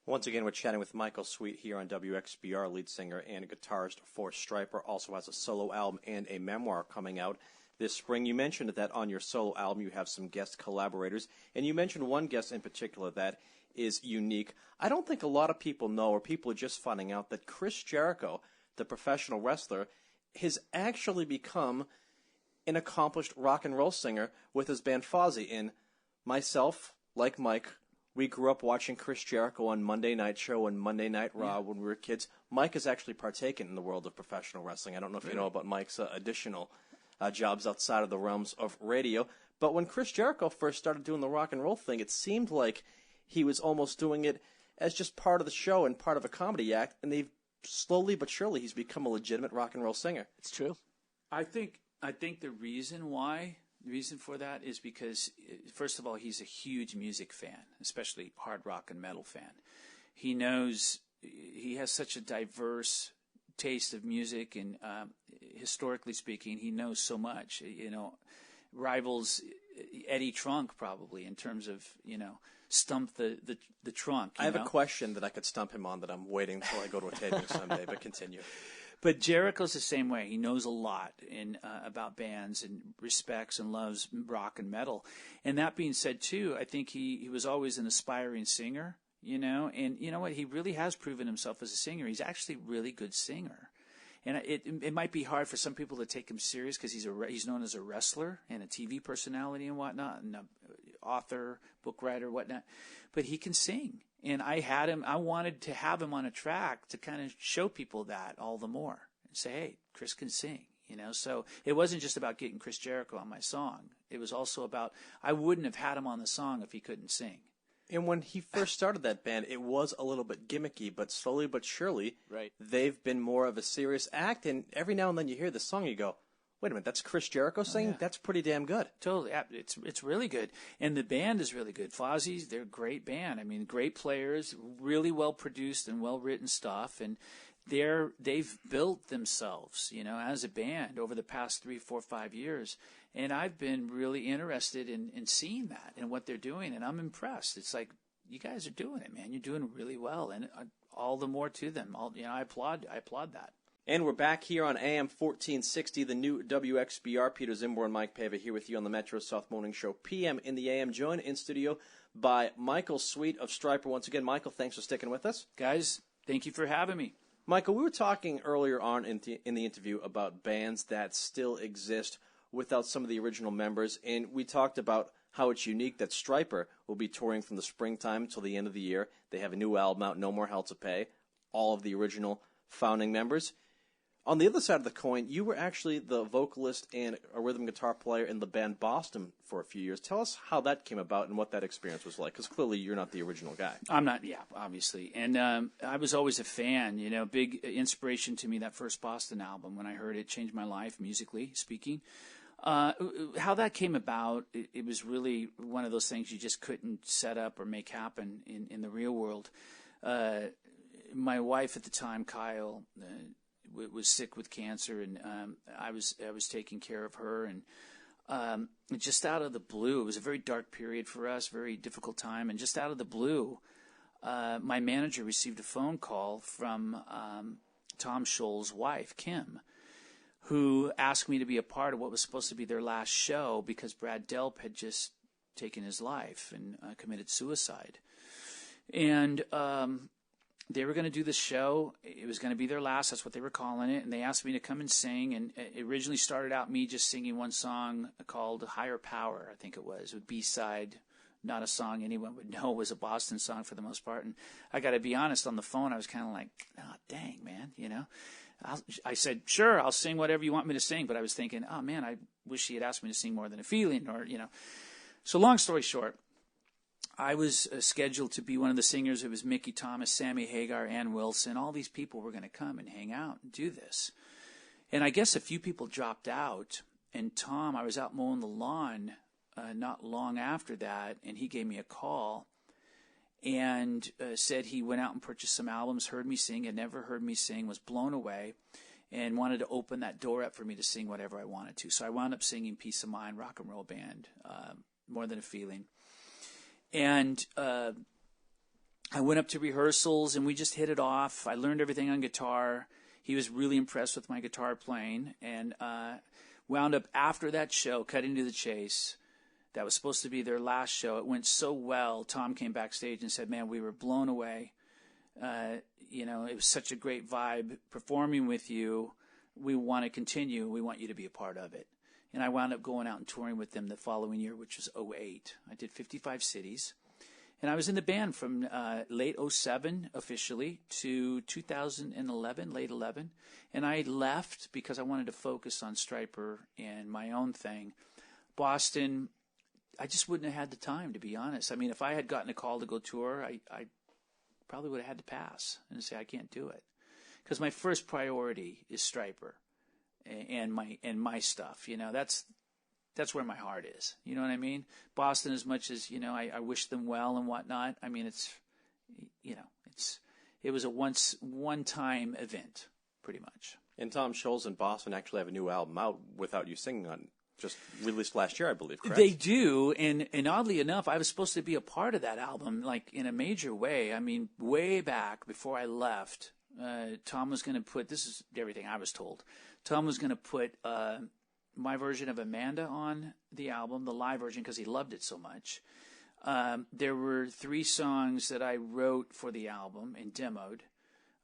Once again, we're chatting with Michael Sweet here on WXBR, lead singer and guitarist for Stryper. Also has a solo album and a memoir coming out this spring. You mentioned that on your solo album you have some guest collaborators, and you mentioned one guest in particular that is unique. I don't think a lot of people know, or people are just finding out, that Chris Jericho, the professional wrestler, has actually become an accomplished rock and roll singer with his band Fozzy. And myself, like Mike, we grew up watching Chris Jericho on Monday Night Show and Monday Night Raw when we were kids. Mike has actually partaken in the world of professional wrestling. I don't know if you know about Mike's additional jobs outside of the realms of radio. But when Chris Jericho first started doing the rock and roll thing, it seemed like he was almost doing it as just part of the show and part of a comedy act. And they've slowly but surely he's become a legitimate rock and roll singer. It's true. I think the reason for that is because, first of all, he's a huge music fan, especially hard rock and metal fan. He has such a diverse taste of music, and historically speaking, he knows so much. Rivals Eddie Trunk probably in terms of stump the trunk. I have a question that I could stump him on that I'm waiting until I go to a taping someday. But continue. But Jericho's the same way. He knows a lot about bands and respects and loves rock and metal. And that being said, too, I think he was always an aspiring singer, And you know what? He really has proven himself as a singer. He's actually a really good singer. And it might be hard for some people to take him serious because he's known as a wrestler and a TV personality and whatnot, and an author, book writer, whatnot. But he can sing. And I wanted to have him on a track to kind of show people that all the more and say, hey, Chris can sing, So it wasn't just about getting Chris Jericho on my song. It was also about, I wouldn't have had him on the song if he couldn't sing. And when he first started that band, it was a little bit gimmicky, but slowly but surely, they've been more of a serious act. And every now and then you hear the song, you go, wait a minute, that's Chris Jericho singing? Yeah. That's pretty damn good. Totally. It's really good. And the band is really good. Fozzy's, they're a great band. I mean, great players, really well produced and well written stuff. And they've built themselves, as a band over the past 3, 4, 5 years. And I've been really interested in seeing that and what they're doing. And I'm impressed. It's like, you guys are doing it, man. You're doing really well. And all the more to them. I applaud that. And we're back here on AM 1460, the new WXBR. Peter Zimborn and Mike Pava here with you on the Metro South Morning Show, PM in the AM. Joined in studio by Michael Sweet of Stryper. Once again, Michael, thanks for sticking with us. Guys, thank you for having me. Michael, we were talking earlier on in the interview about bands that still exist without some of the original members, and we talked about how it's unique that Stryper will be touring from the springtime until the end of the year. They have a new album out, No More Hell to Pay, all of the original founding members. On the other side of the coin, you were actually the vocalist and a rhythm guitar player in the band Boston for a few years. Tell us how that came about and what that experience was like, because clearly you're not the original guy. I'm not, obviously. And I was always a fan, big inspiration to me, that first Boston album. When I heard it, changed my life, musically speaking. How that came about, it was really one of those things you just couldn't set up or make happen in the real world. My wife at the time, Kyle, was sick with cancer, and I was taking care of her, and just out of the blue, it was a very dark period for us, very difficult time, and just out of the blue, my manager received a phone call from Tom Scholl's wife, Kim, who asked me to be a part of what was supposed to be their last show because Brad Delp had just taken his life and committed suicide. And they were going to do this show. It was going to be their last. That's what they were calling it. And they asked me to come and sing. And it originally started out me just singing one song called Higher Power, I think it was, with B-side, not a song anyone would know. It was a Boston song for the most part. And I got to be honest, on the phone, I was kind of like, oh, dang, man, I said, sure, I'll sing whatever you want me to sing. But I was thinking, oh, man, I wish he had asked me to sing More Than a Feeling So long story short, I was scheduled to be one of the singers. It was Mickey Thomas, Sammy Hagar, Ann Wilson. All these people were going to come and hang out and do this. And I guess a few people dropped out. And Tom, I was out mowing the lawn not long after that, and he gave me a call and said he went out and purchased some albums, heard me sing, had never heard me sing, was blown away, and wanted to open that door up for me to sing whatever I wanted to. So I wound up singing Peace of Mind, Rock and Roll Band, More Than a Feeling. And I went up to rehearsals and we just hit it off. I learned everything on guitar. He was really impressed with my guitar playing, and wound up after that show, cutting to the chase. That was supposed to be their last show. It went so well. Tom came backstage and said, "Man, we were blown away. It was such a great vibe performing with you. We want to continue. We want you to be a part of it." And I wound up going out and touring with them the following year, which was '08. I did 55 cities. And I was in the band from late '07 officially to 2011, late 11. And I left because I wanted to focus on Stryper and my own thing. Boston, I just wouldn't have had the time, to be honest. I mean, if I had gotten a call to go tour, I probably would have had to pass and say I can't do it. Because my first priority is Stryper and my stuff. That's where my heart is. You know what I mean? Boston, as much as, I wish them well and whatnot. I mean, it was a one-time event, pretty much. And Tom Scholz and Boston actually have a new album out without you singing on, just released last year, I believe, correct? They do, and oddly enough, I was supposed to be a part of that album, like in a major way. I mean, way back before I left, Tom was going to put, this is everything I was told, Tom was going to put my version of Amanda on the album, the live version, because he loved it so much. There were 3 songs that I wrote for the album and demoed,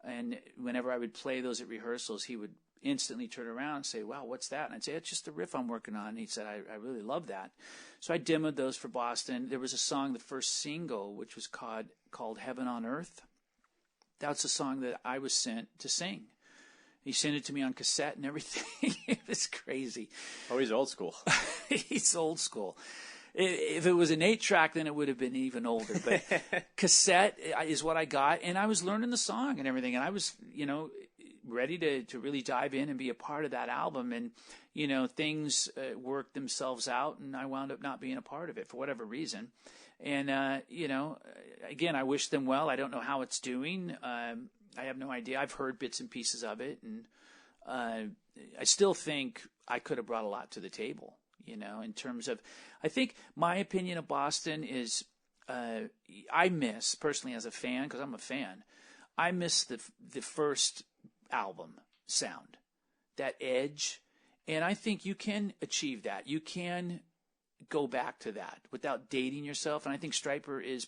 and whenever I would play those at rehearsals, he would instantly turn around and say, "Wow, what's that?" And I'd say, "It's just a riff I'm working on." And he said, I really love that. So I demoed those for Boston. There was a song, the first single, which was called Heaven on Earth. That's a song that I was sent to sing. He sent it to me on cassette and everything. It was crazy. Oh, he's old school. He's old school. If it was an 8-track, then it would have been even older. But cassette is what I got, and I was learning the song and everything, and I was, ready to really dive in and be a part of that album. And, things worked themselves out, and I wound up not being a part of it for whatever reason. And, again, I wish them well. I don't know how it's doing. I have no idea. I've heard bits and pieces of it, and I still think I could have brought a lot to the table, in terms of, I think my opinion of Boston is, I miss, personally as a fan, because I'm a fan, I miss the first album sound, that edge, and I think you can achieve that. You can go back to that without dating yourself, and I think Stryper is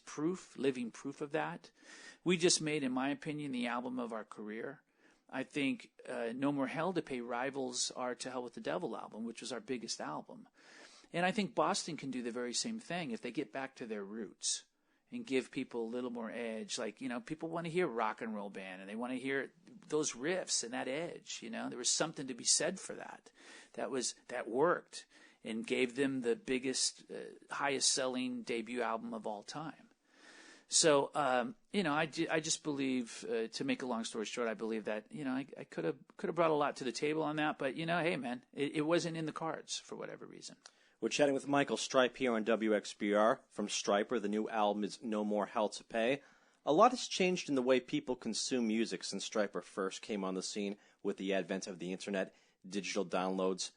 living proof of that. We just made, in my opinion, the album of our career. I think No More Hell to Pay rivals our To Hell with the Devil album, which was our biggest album. And I think Boston can do the very same thing if they get back to their roots and give people a little more edge. Like, people want to hear rock and roll band, and they want to hear those riffs and that edge. There was something to be said for that. That worked and gave them the biggest, highest selling debut album of all time. So, I just believe, to make a long story short, I believe that, I could have brought a lot to the table on that, but, hey, man, it wasn't in the cards for whatever reason. We're chatting with Michael Stryper here on WXBR. From Stryper, the new album is No More Hell to Pay. A lot has changed in the way people consume music since Stryper first came on the scene with the advent of the internet, digital downloads.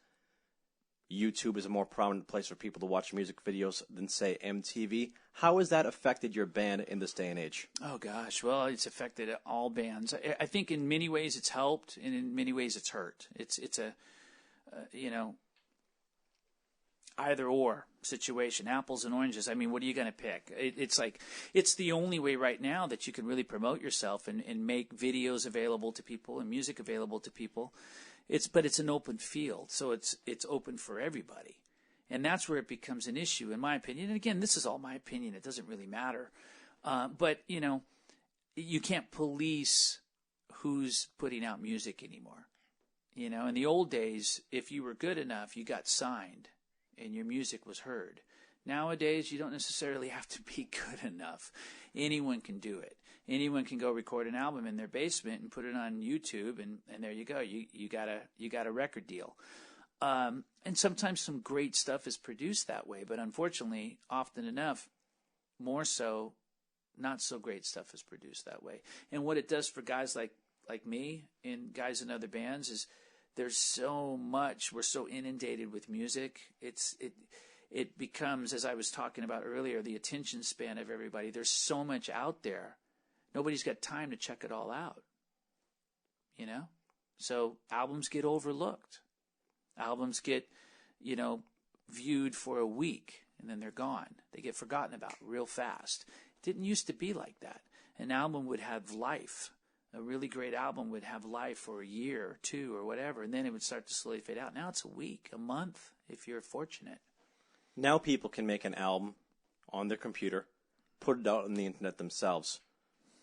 YouTube is a more prominent place for people to watch music videos than, say, MTV. How has that affected your band in this day and age? Oh, gosh. Well, it's affected all bands. I think in many ways it's helped, and in many ways it's hurt. It's a, either or situation, apples and oranges. I mean, what are you going to pick? It's the only way right now that you can really promote yourself and make videos available to people and music available to people. But it's an open field, so it's open for everybody. And that's where it becomes an issue, in my opinion. And again, this is all my opinion. It doesn't really matter. But, you can't police who's putting out music anymore. In the old days, if you were good enough, you got signed and your music was heard. Nowadays, you don't necessarily have to be good enough. Anyone can do it. Anyone can go record an album in their basement and put it on YouTube, and there you go. You got a record deal. And sometimes some great stuff is produced that way, but unfortunately, often enough, more so, not so great stuff is produced that way. And what it does for guys like me and guys in other bands is there's so much. We're so inundated with music. It becomes, as I was talking about earlier, the attention span of everybody. There's so much out there Nobody's got time to check it all out, you know? So albums get overlooked. Albums get, viewed for a week, and then they're gone. They get forgotten about real fast. It didn't used to be like that. An album would have life. A really great album would have life for a year or two or whatever, and then it would start to slowly fade out. Now it's a week, a month, if you're fortunate. Now people can make an album on their computer, put it out on the internet themselves.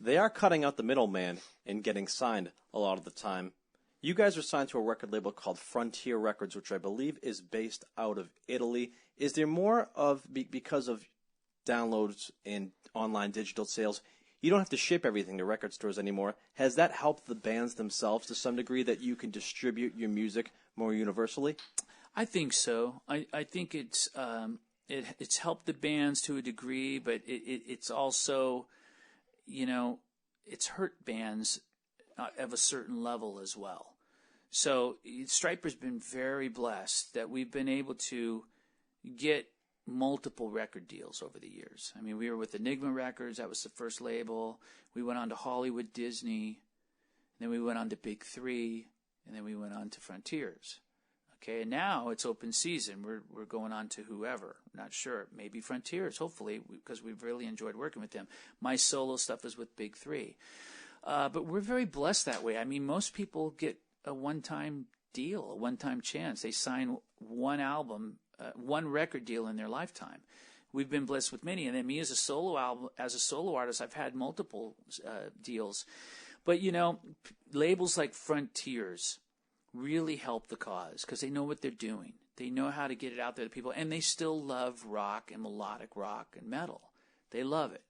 They are cutting out the middleman and getting signed a lot of the time. You guys are signed to a record label called Frontier Records, which I believe is based out of Italy. Is there more of, because of downloads and online digital sales, you don't have to ship everything to record stores anymore? Has that helped the bands themselves to some degree, that you can distribute your music more universally? I think so. I think it's helped the bands to a degree, but it's also, it's hurt bands of a certain level as well. So Stryper's been very blessed that we've been able to get multiple record deals over the years. I mean, we were with Enigma Records. That was the first label. We went on to Hollywood Disney. Then we went on to Big Three. And then we went on to Frontiers. Okay, and now it's open season. We're going on to whoever. Not sure. Maybe Frontiers, hopefully, because we've really enjoyed working with them. My solo stuff is with Big Three. But we're very blessed that way. I mean, most people get a one-time deal, a one-time chance. They sign one album, one record deal in their lifetime. We've been blessed with many, and then me as a solo artist, I've had multiple deals. But labels like Frontiers really help the cause because they know what they're doing. They know how to get it out there to people, and they still love rock and melodic rock and metal. They love it,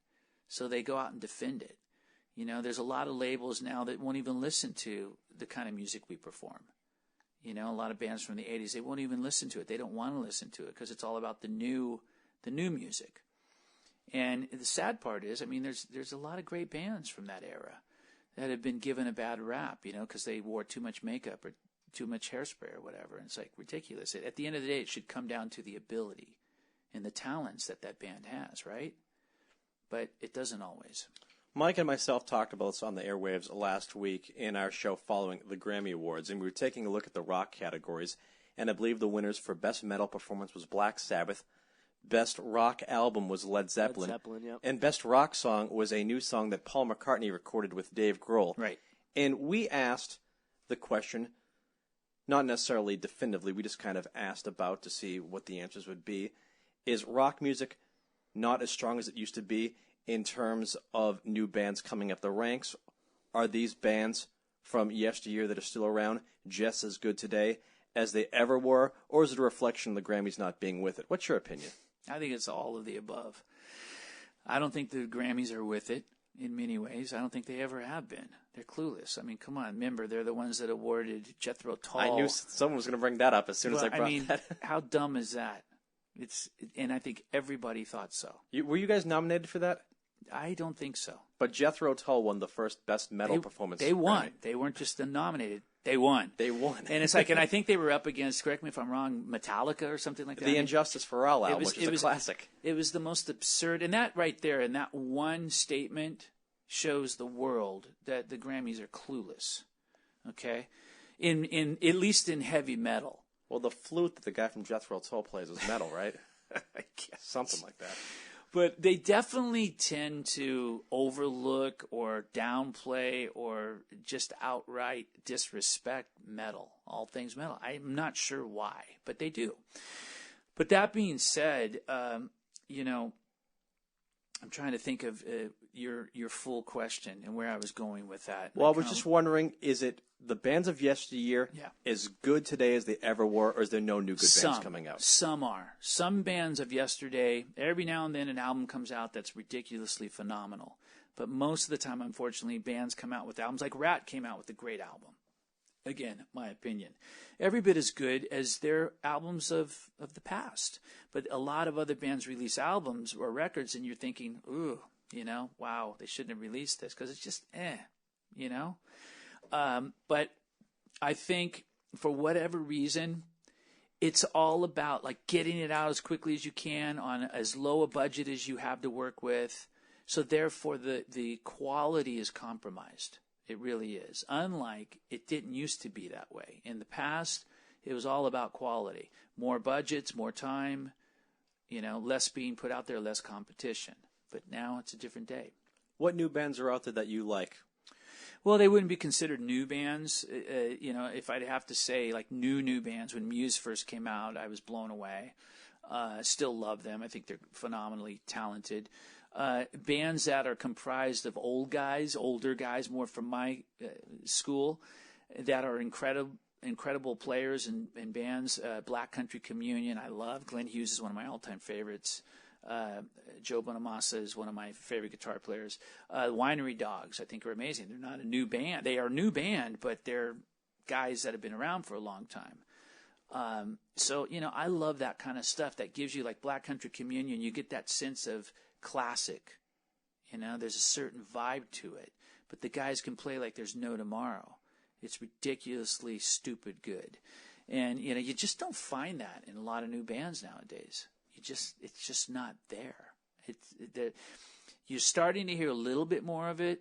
so they go out and defend it. There's a lot of labels now that won't even listen to the kind of music we perform. A lot of bands from the 80s, they won't even listen to it. They don't want to listen to it because it's all about the new music. And the sad part is, I mean, there's a lot of great bands from that era that have been given a bad rap, because they wore too much makeup or too much hairspray or whatever. And it's like ridiculous. At the end of the day, it should come down to the ability and the talents that band has, right? But it doesn't always. Mike and myself talked about this on the airwaves last week in our show following the Grammy Awards, and we were taking a look at the rock categories, and I believe the winners for Best Metal Performance was Black Sabbath, Best Rock Album was Led Zeppelin, Yep. And Best Rock Song was a new song that Paul McCartney recorded with Dave Grohl. Right. And we asked the question, not necessarily definitively, we just kind of asked about to see what the answers would be. Is rock music not as strong as it used to be in terms of new bands coming up the ranks? Are these bands from yesteryear that are still around just as good today as they ever were? Or is it a reflection of the Grammys not being with it? What's your opinion? I think it's all of the above. I don't think the Grammys are with it in many ways. I don't think they ever have been. They're clueless. I mean, come on. Remember, they're the ones that awarded Jethro Tull. I knew someone was going to bring that up as soon as I brought that. How dumb is that? And I think everybody thought so. Were you guys nominated for that? I don't think so. But Jethro Tull won the first Best Metal Performance. They won. Grammy. They weren't just nominated. They won. They won. And it's like, and I think they were up against, correct me if I'm wrong, Metallica or something like that. The Injustice for All album, which is a classic. It was the most absurd. And that right there, and that one statement shows the world that the Grammys are clueless. Okay? In at least in heavy metal. Well, the flute that the guy from Jethro Tull plays is metal, right? I guess something like that. But they definitely tend to overlook or downplay or just outright disrespect metal, all things metal. I'm not sure why, but they do. But that being said, I'm trying to think of your full question and where I was going with that. Well, I was just wondering, is it the bands of yesteryear as good today as they ever were, or is there no new good bands coming out? Some are. Some bands of yesterday, every now and then an album comes out that's ridiculously phenomenal. But most of the time, unfortunately, bands come out with albums. Like Rat came out with a great album. Again, my opinion. Every bit as good as their albums of the past. But a lot of other bands release albums or records, and you're thinking, ooh, wow, they shouldn't have released this because it's just but I think for whatever reason, it's all about like getting it out as quickly as you can on as low a budget as you have to work with, So therefore, the quality is compromised. It really is. Unlike it didn't used to be that way. In the past, it was all about quality. More budgets, more time, less being put out there, less competition. But now it's a different day. What new bands are out there that you like? Well, they wouldn't be considered new bands. If I'd have to say, like, new bands, when Muse first came out, I was blown away. Still love them. I think they're phenomenally talented. Bands that are comprised of older guys, more from my school, that are incredible players and bands. Black Country Communion, I love. Glenn Hughes is one of my all-time favorites. Joe Bonamassa is one of my favorite guitar players. Winery Dogs, I think, are amazing. They're not a new band. They are a new band, but they're guys that have been around for a long time. So, I love that kind of stuff that gives you, like Black Country Communion, you get that sense of classic. There's a certain vibe to it. But the guys can play like there's no tomorrow. It's ridiculously stupid good. And, you just don't find that in a lot of new bands nowadays. It's just not there. You're starting to hear a little bit more of it.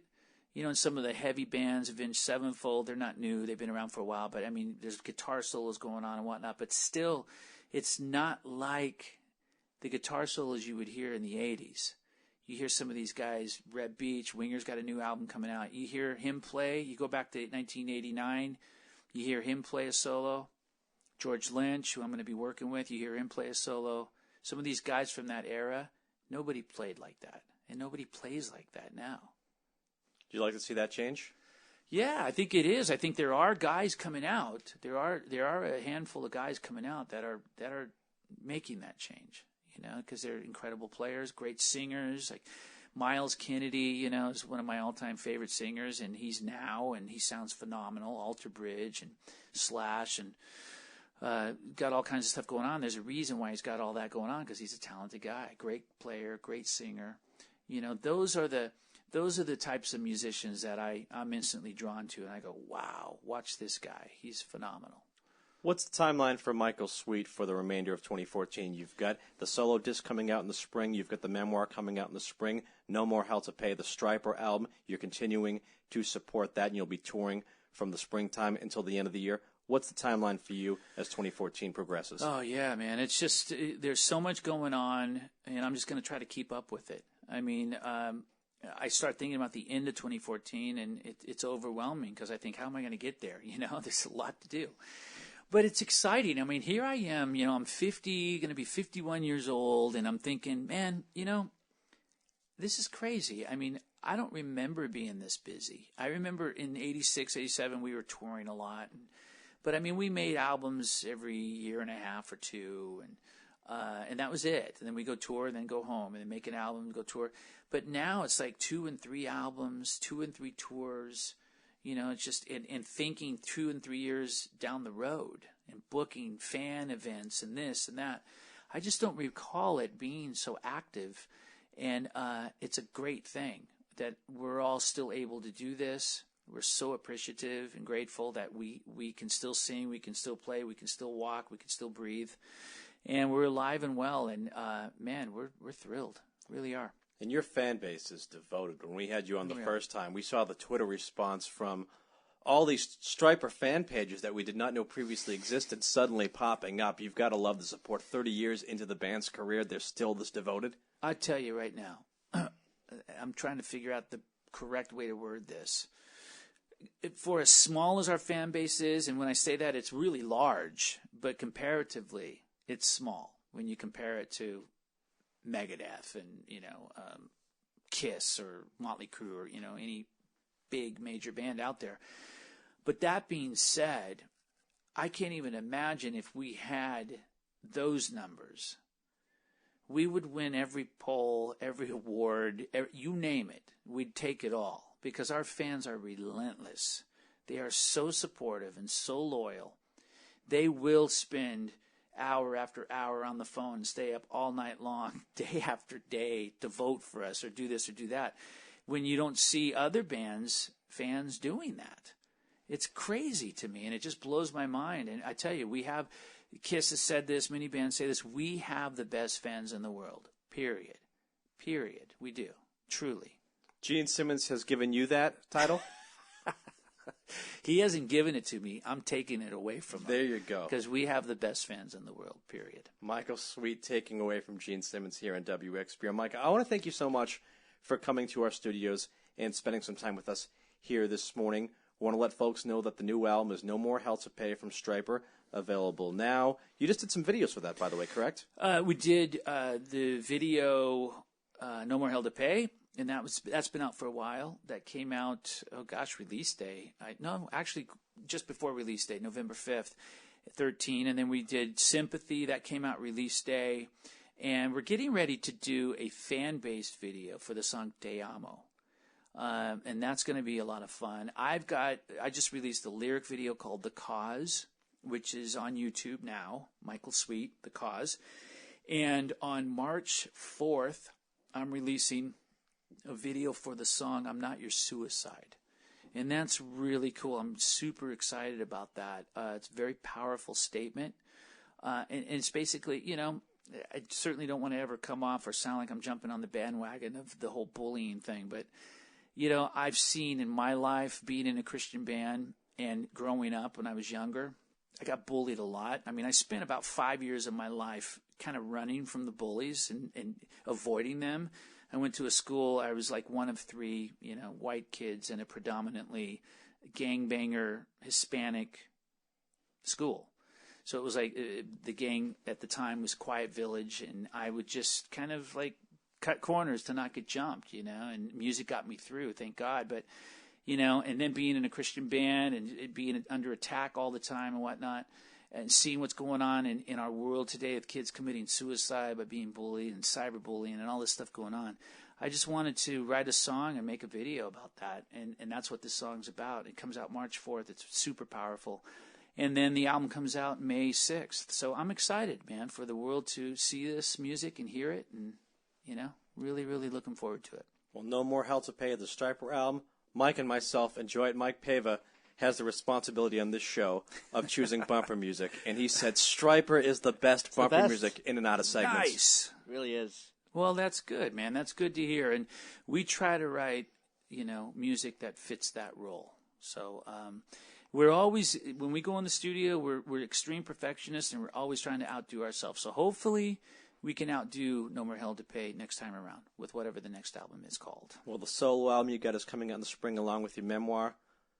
In some of the heavy bands, Avenged Sevenfold, they're not new. They've been around for a while. But, there's guitar solos going on and whatnot. But still, it's not like the guitar solos you would hear in the 80s. You hear some of these guys, Reb Beach, Winger's got a new album coming out. You hear him play. You go back to 1989. You hear him play a solo. George Lynch, who I'm going to be working with, you hear him play a solo. Some of these guys from that era, nobody played like that. And nobody plays like that now. Do you like to see that change? Yeah, I think it is. I think there are guys coming out. There are a handful of guys coming out that are making that change, because they're incredible players, great singers. Like Miles Kennedy, is one of my all-time favorite singers, and he sounds phenomenal. Alter Bridge and Slash and got all kinds of stuff going on. There's a reason why he's got all that going on, because he's a talented guy, great player, great singer. Those are the types of musicians that I'm instantly drawn to, and I go, wow, watch this guy. He's phenomenal. What's the timeline for Michael Sweet for the remainder of 2014? You've got the solo disc coming out in the spring. You've got the memoir coming out in the spring. No More Hell to Pay, the Stryper album. You're continuing to support that, and you'll be touring from the springtime until the end of the year. What's the timeline for you as 2014 progresses? Oh, yeah, man. It's just there's so much going on, and I'm just going to try to keep up with it. I start thinking about the end of 2014, and it's overwhelming because I think, how am I going to get there? There's a lot to do. But it's exciting. Here I am, I'm 50, going to be 51 years old, and I'm thinking, man, this is crazy. I don't remember being this busy. I remember in 86, 87, we were touring a lot. But, we made albums every year and a half or two, and that was it. And then we go tour and then go home and then make an album and go tour. But now it's like 2 and 3 albums, 2 and 3 tours. It's just and thinking 2 and 3 years down the road and booking fan events and this and that. I just don't recall it being so active. And it's a great thing that we're all still able to do this. We're so appreciative and grateful that we can still sing, we can still play, we can still walk, we can still breathe. And we're alive and well. And, man, we're thrilled. Really are. And your fan base is devoted. When we had you on the first time, we saw the Twitter response from all these Stryper fan pages that we did not know previously existed suddenly popping up. You've got to love the support. 30 years into the band's career, they're still this devoted. I tell you right now, I'm trying to figure out the correct way to word this. For as small as our fan base is, and when I say that, it's really large, but comparatively, it's small when you compare it to Megadeth and, Kiss or Motley Crue or, any big major band out there. But that being said, I can't even imagine if we had those numbers. We would win every poll, every award, you name it. We'd take it all because our fans are relentless. They are so supportive and so loyal. They will spend hour after hour on the phone and stay up all night long, day after day, to vote for us or do this or do that, when you don't see other bands, fans doing that. It's crazy to me, and it just blows my mind. And I tell you, Kiss has said this, many bands say this, we have the best fans in the world, period. We do. truly. Gene Simmons has given you that title? He hasn't given it to me. I'm taking it away from him. There you go. Because we have the best fans in the world, period. Michael Sweet taking away from Gene Simmons here on WXBR. Mike, I want to thank you so much for coming to our studios and spending some time with us here this morning. I want to let folks know that the new album is No More Hell to Pay from Stryper, available now. You just did some videos for that, by the way, correct? We did the video No More Hell to Pay, and that's been out for a while. That came out, release day. Actually, just before release day, November 5th, 13. And then we did Sympathy. That came out release day. And we're getting ready to do a fan-based video for the song Te Amo. And that's going to be a lot of fun. I just released a lyric video called The Cause, which is on YouTube now. Michael Sweet, The Cause. And on March 4th, I'm releasing a video for the song I'm Not Your Suicide. And that's really cool. I'm super excited about that. It's a very powerful statement. And it's basically, I certainly don't want to ever come off or sound like I'm jumping on the bandwagon of the whole bullying thing. But, I've seen in my life, being in a Christian band and growing up when I was younger, I got bullied a lot. I mean, I spent about 5 years of my life kind of running from the bullies and avoiding them. I went to a school, I was like one of three, white kids in a predominantly gangbanger Hispanic school. So it was like the gang at the time was Quiet Village, and I would just kind of like cut corners to not get jumped, and music got me through, thank God. But, and then being in a Christian band and it being under attack all the time and whatnot, and seeing what's going on in our world today with kids committing suicide by being bullied and cyberbullying and all this stuff going on, I just wanted to write a song and make a video about that. And that's what this song's about. It comes out March 4th. It's super powerful. And then the album comes out May 6th. So I'm excited, man, for the world to see this music and hear it. And, really, really looking forward to it. Well, No More Hell to Pay, the Stryper album. Mike and myself enjoy it. Mike Pava has the responsibility on this show of choosing bumper music, and he said Stryper is the best bumper music in and out of segments. Nice. It really is. Well, that's good, man. That's good to hear. And we try to write, music that fits that role. So we're always, when we go in the studio, we're extreme perfectionists, and we're always trying to outdo ourselves. So hopefully we can outdo No More Hell to Pay next time around with whatever the next album is called. Well, the solo album you got is coming out in the spring along with your memoir.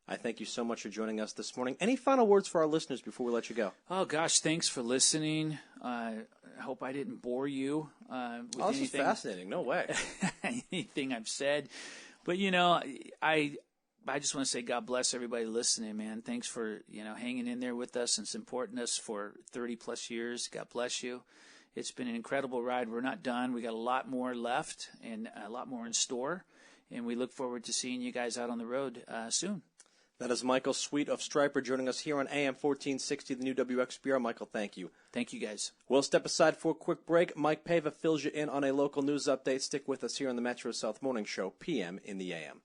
I thank you so much for joining us this morning. Any final words for our listeners before we let you go? Oh, gosh, thanks for listening. I hope I didn't bore you with this is fascinating. No way. anything I've said. But, I just want to say God bless everybody listening, man. Thanks for, hanging in there with us and supporting us for 30-plus years. God bless you. It's been an incredible ride. We're not done. We got a lot more left and a lot more in store. And we look forward to seeing you guys out on the road soon. That is Michael Sweet of Stryper joining us here on AM 1460, the new WXBR. Michael, thank you. Thank you, guys. We'll step aside for a quick break. Mike Pava fills you in on a local news update. Stick with us here on the Metro South Morning Show, PM in the AM.